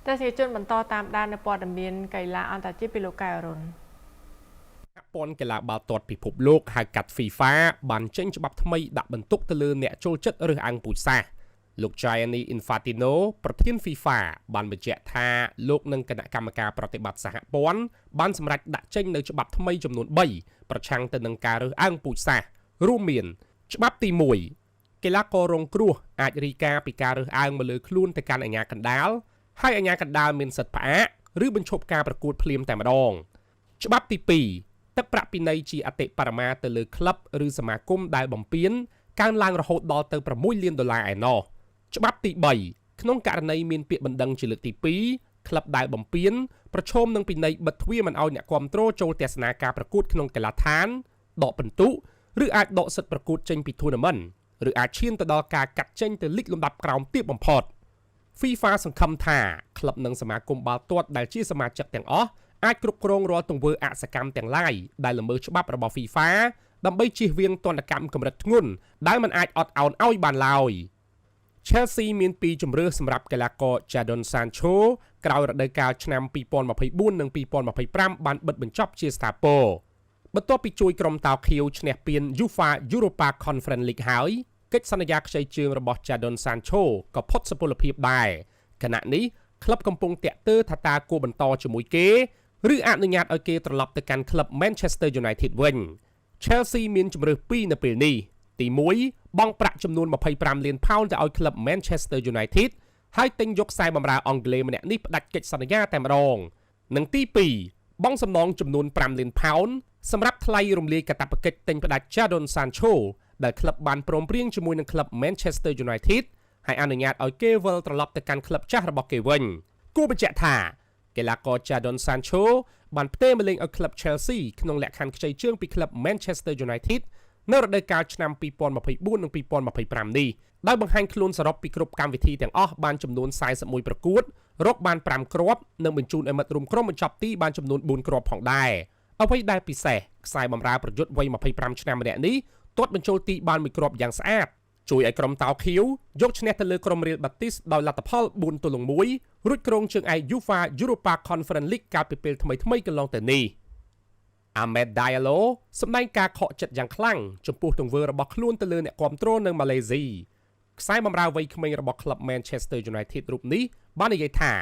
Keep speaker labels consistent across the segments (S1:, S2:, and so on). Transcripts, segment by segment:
S1: តែជាជនបន្តតាមដាននៅព័ត៌មានកីឡាអន្តរជាតិពីលោកកែវរុន
S2: ព័ន្ធកីឡាបាល់ទាត់ពិភពលោកហៅកាត់ FIFA បានចេញច្បាប់ថ្មីដាក់បន្ទុកទៅលើអ្នកចូលចិត្តរើសអើងពូជសាសន៍លោក Gianni Infantino ប្រធាន FIFA បានបញ្ជាក់ថាលោកនិងគណៈកម្មការប្រតិបត្តិសហព័ន្ធបានសម្រេចដាក់ចេញនូវច្បាប់ថ្មីចំនួន3ប្រឆាំងទៅនឹងការរើសអើងពូជសាសន៍រួមមានច្បាប់ទី1កីឡាកររងគ្រោះអាចរាយការណ៍ពីការរើសអើងមកលើខ្លួនទៅកាន់អាជ្ញាកណ្ដាលហើយអាជ្ញាកណ្ដាលមានសិទ្ធិផ្អាកឬបញ្ឈប់ការប្រកួតភ្លាមតែម្ដងច្បាប់ទី2ទឹកប្រាក់ពិន័យជាអតិបរមាទៅលើក្លឹបឬសមាគមដែលបំពានកើនឡើងរហូតដល់ទៅ$6 លានឯណោះច្បាប់ទី3ក្នុងករណីមានពាក្យបណ្ដឹងជាលើកទី2ក្លឹបដែលបំពានប្រឈមនឹងពិន័យបិទទ្វារមិនឲ្យអ្នកគាំទ្រចូលទស្សនាការប្រកួតក្នុងកីឡាដ្ឋានដកពិន្ទុឬអាចដកសិទ្ធិប្រកួតចេញពី tournament ឬអាចឈានទៅដល់ការកាត់ចេញទៅលីកលំដាប់ក្រោមទាបបំផុត FIFA សង្ឃឹមថាក្លឹបនិងសមាគមបាល់ទាត់ដែលជាសមាជិកទាំងអស់អាចគ្រប់គ្រងរាល់ទង្វើអសកម្មទាំងឡាយដែលល្មើសច្បាប់របស់ FIFA ដើម្បីជៀសវាងទណ្ឌកម្មកម្រិតធ្ងន់ដែលមិនអាចអត់ឱនឲ្យបានឡើយ Chelsea មាន2ជម្រើសសម្រាប់កីឡាករ Jadon Sancho ក្រោយរដូវកាលឆ្នាំ2024និង2025បានបិទបញ្ចប់ជាស្ថាពរបន្ទាប់ពីជួយក្រុមតាវខៀវឈ្នះពាន UEFA Europa Conference League ហើយកិច្ចសន្យាខ្ចីជើងរបស់ Jadon Sancho ក៏ផុតសុពលភាពដែរខណៈនេះក្លឹបកំពុងតាក់ទើថាតើគួរបន្តជាមួយគេឬអនុញ្ញាតឲ្យគេត្រឡប់ទៅកាន់ក្លឹប Manchester United វិញ Chelsea មានជម្រើស2នៅពេលនេះទី1បង់ប្រាក់ចំនួន$25 លានទៅឲ្យក្លឹប Manchester United ហើយទិញយកខ្សែបម្រើអង់គ្លេសម្នាក់នេះផ្ដាច់កិច្ចសន្យាតែម្ដងនិងទី2បង់សំណងចំនួន$5 លានសម្រាប់ថ្លៃរំលាយកាតព្វកិច្ចទិញផ្ដាច់ Jadon Sancho ដែលក្លឹបបានព្រមព្រៀងជាមួយនឹងក្លឹប Manchester United ហើយអនុញ្ញាតឲ្យគេវិលត្រឡប់ទៅកាន់ក្លឹបចាស់របស់គេវិញគួរបញ្ជាក់ថាកីឡាករ Jadon Sancho បានផ្ទេរមកលេងឲ្យក្លឹប Chelsea ក្នុងលក្ខខណ្ឌខ្ចីជើងពីក្លឹប Manchester United នៅរដូវកាលឆ្នាំ2024និង2025នេះដោយបង្ហាញខ្លួនសរុបពីគ្រប់កម្មវិធីទាំងអស់បានចំនួន41ប្រកួតរកបាន5គ្រាប់និងបញ្ជូនឲ្យមិត្តរួមក្រុមបញ្ចប់ទីបានចំនួន4គ្រាប់ផងដែរអ្វីដែលពិសេសខ្សែបម្រើប្រយុទ្ធវ័យ25ឆ្នាំម្នាក់នេះទាត់បញ្ចូលទីបានមួយគ្រាប់យ៉ាងស្អាតជួយឲ្យក្រុមតាវខៀវយកឈ្នះទៅលើក្រុម Real Betis ដោយលទ្ធផល4-1រួចក្រុងជើងឯក UEFA Europa Conference League កាលពីពេលថ្មីៗកន្លងទៅនេះ Ahmed Diallo សម្ដែងការខកចិត្តយ៉ាងខ្លាំងចំពោះទង្វើរបស់ខ្លួនទៅលើអ្នកគាំទ្រនៅម៉ាឡេស៊ីខ្សែបម្រើវ័យក្មេងរបស់ក្លឹប Manchester United រូបនេះបាននិយាយថា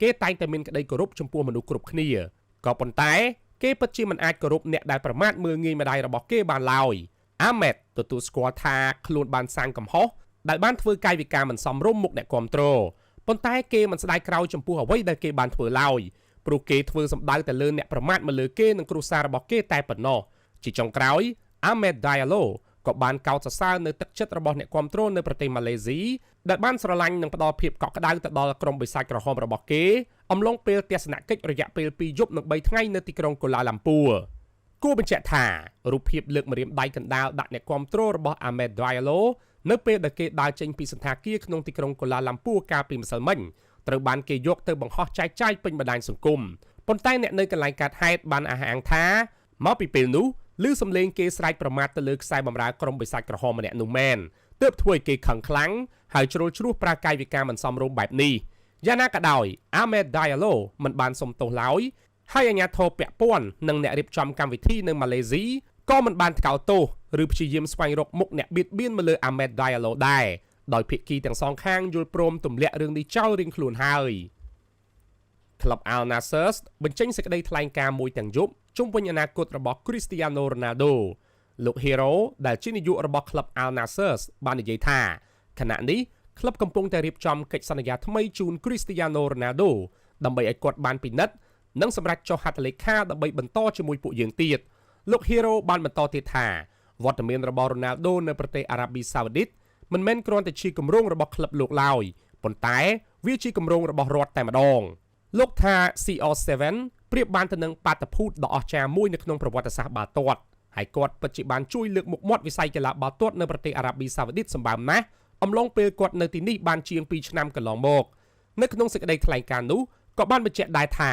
S2: គេតែងតែមានក្តីគោរពចំពោះមនុស្សគ្រប់គ្នាក៏ប៉ុន្តែគេពិតជាមិនអាចគោរពអ្នកដែលប្រមាថមើលងាយម្ដាយរបស់គេបានឡើយ Ahmed ទទួលស្គាល់ថាខ្លួនបានសាងកំហុសដែលបានធ្វើកាយវិការមិនសមរម្យមុខអ្នកគាំទ្រប៉ុន្តែគេមិនស្ដាយក្រោយចំពោះអ្វីដែលគេបានធ្វើឡើយព្រោះគេធ្វើសម្ដៅទៅលើអ្នកប្រមាថមកលើគេនិងគ្រួសាររបស់គេតែប៉ុណ្ណោះជាចុងក្រោយ Ahmed Diallo ក៏បានកោតសរសើរនៅទឹកចិត្តរបស់អ្នកគាំទ្រនៅប្រទេសម៉ាឡេស៊ីដែលបានស្រឡាញ់និងផ្ដល់ភាពកក់ក្ដៅទៅដល់ក្រុមបិសាចក្រហមរបស់គេអំឡុងពេលទស្សនកិច្ចរយៈពេល2យប់និង3ថ្ងៃនៅទីក្រុងកូឡាឡាំពួរគួរបញ្ជាក់ថារូបភាពលើកម្រាមដៃកណ្ដាលដាក់អ្នកគាំទ្ររបស់ Ahmed Diallo នៅពេលដែលគេដើរចេញពីសន្តាគារក្នុងទីក្រុងកូឡាឡាំពួរកាលពីម្សិលមិញត្រូវបានគេយកទៅបង្ហោះចែកចាយពេញបណ្ដាញសង្គមប៉ុន្តែអ្នកនៅកន្លែងកើតហេតុបានអះអាងថាមកពីពេលនោះឮសំឡេងគេស្រែកប្រមាថទៅលើខ្សែបម្រើក្រុមបិសាចក្រហមម្នាក់នោះមែនទើបធ្វើឲ្យគេខឹងខ្លាំងហើយជ្រុលជ្រោះប្រើកាយវិការមិនសមរម្យបែបនេះយ៉ាងណាក៏ដោយ Ahmed Diallo មិនបានសុំទោសឡើយហើយអាជ្ញាធរពាក់ព័ន្ធនិងអ្នករៀបចំកម្មវិធីនៅម៉ាឡេស៊ីក៏មិនបានថ្កោលទោសឬព្យាយាមស្វែងរកមុខអ្នកបៀតបៀនមកលើ Ahmed Diallo ដែរដោយភាគីទាំងសងខាងយល់ព្រមទម្លាក់រឿងនេះចោលរៀងខ្លួនហើយក្លឹប Al Nassr បញ្ចេញសេចក្តីថ្លែងការណ៍មួយទាំងយប់ជុំវិញអនាគតរបស់ Cristiano Ronaldo លោក Hero ដែលជានាយករបស់ក្លឹប Al Nassr បាននិយាយថាខណៈនេះក្លឹបកំពុងតែរៀបចំកិច្ចសន្យាថ្មីជូន Cristiano Ronaldo ដើម្បីឲ្យគាត់បានពិនិត្យនិងសម្រាប់ចុះហត្ថលេខាដើម្បីបន្តជាមួយពួកយើងទៀតលោក Hero បានបន្តទៀតថាវត្តមានរបស់ Ronaldo នៅប្រទេសអារ៉ាប៊ីសាអូឌីតមិនមែនគ្រាន់តែជាគម្រោងរបស់ក្លឹបលោកឡើយប៉ុន្តែវាជាគម្រោងរបស់រដ្ឋតែម្ដងលោកថា CR7 ប្រៀបបានទៅនឹងបាតុភូតដ៏អស្ចារ្យមួយនៅក្នុងប្រវត្តិសាស្ត្របាល់ទាត់ហើយគាត់ពិតជាបានជួយលើកមុខមាត់វិស័យកីឡាបាល់ទាត់នៅប្រទេសអារ៉ាប៊ីសាអូឌីតសម្បើមណាស់អំឡុងពេលគាត់នៅទីនេះបានជាង2ឆ្នាំកន្លងមកនៅក្នុងសេចក្តីថ្លែងការណ៍នោះក៏បានបញ្ជាក់ដែរថា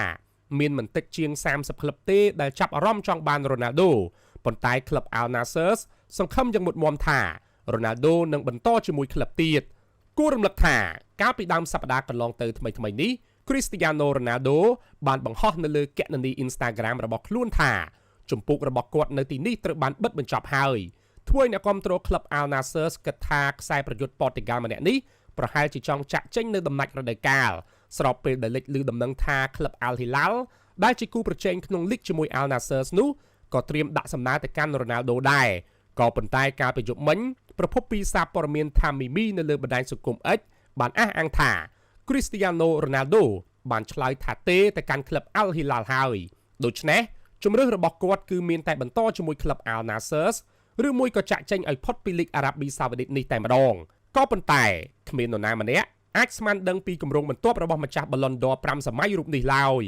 S2: មានមិនតិចជាង30ក្លឹបទេដែលចាប់អារម្មណ៍ចង់បាន Ronaldo ប៉ុន្តែក្លឹប Al Nassr សង្ឃឹមយ៉ាងមុតមាំថា Ronaldo នឹងបន្តជាមួយក្លឹបទៀតគួររំលឹកថាកាលពីដើមសប្តាហ៍កន្លងទៅថ្មីៗនេះ Cristiano Ronaldo បានបង្ហោះនៅលើគណនី Instagram របស់ខ្លួនថាជំពូករបស់គាត់នៅទីនេះត្រូវបានបិទបញ្ចប់ហើយធ្វើឲ្យអ្នកគាំទ្រក្លឹប Al Nassr គិតថាខ្សែប្រយុទ្ធប៉ូទុយហ្គាល់ម្នាក់នេះប្រហែលជាចង់ចាក់ចេញនៅដំណាច់រដូវកាលស្របពេលដែលលេចឮដំណឹងថាក្លឹប Al Hilal ដែលជាគូប្រជែងក្នុងលីកជាមួយ Al Nassr នោះក៏ត្រៀមដាក់សំណើទៅកាន់ Ronaldo ដែរក៏ប៉ុន្តែកាលពីយប់មិញប្រភពពីសារព័ត៌មាន Tamimi នៅលើបណ្ដាញសង្គម X បានអះអាងថា Cristiano Ronaldo បានឆ្លើយថាទេទៅកាន់ក្លឹប Al Hilal ហើយដូច្នេះជំរឿសរបស់គាត់គឺមានតែបន្តជាមួយក្លឹប Al Nassr ឬមួយក៏ចាក់ចេញឲ្យផុតពីលីកអារ៉ាប៊ីសាអូឌីតនេះតែម្ដងក៏ប៉ុន្តែគ្មាននរណាម្នាក់អាចស្មានដឹងពីគម្រោងបន្ទាប់របស់ម្ចាស់ Ballon d'Or 5 សម័យរូបនេះឡើយ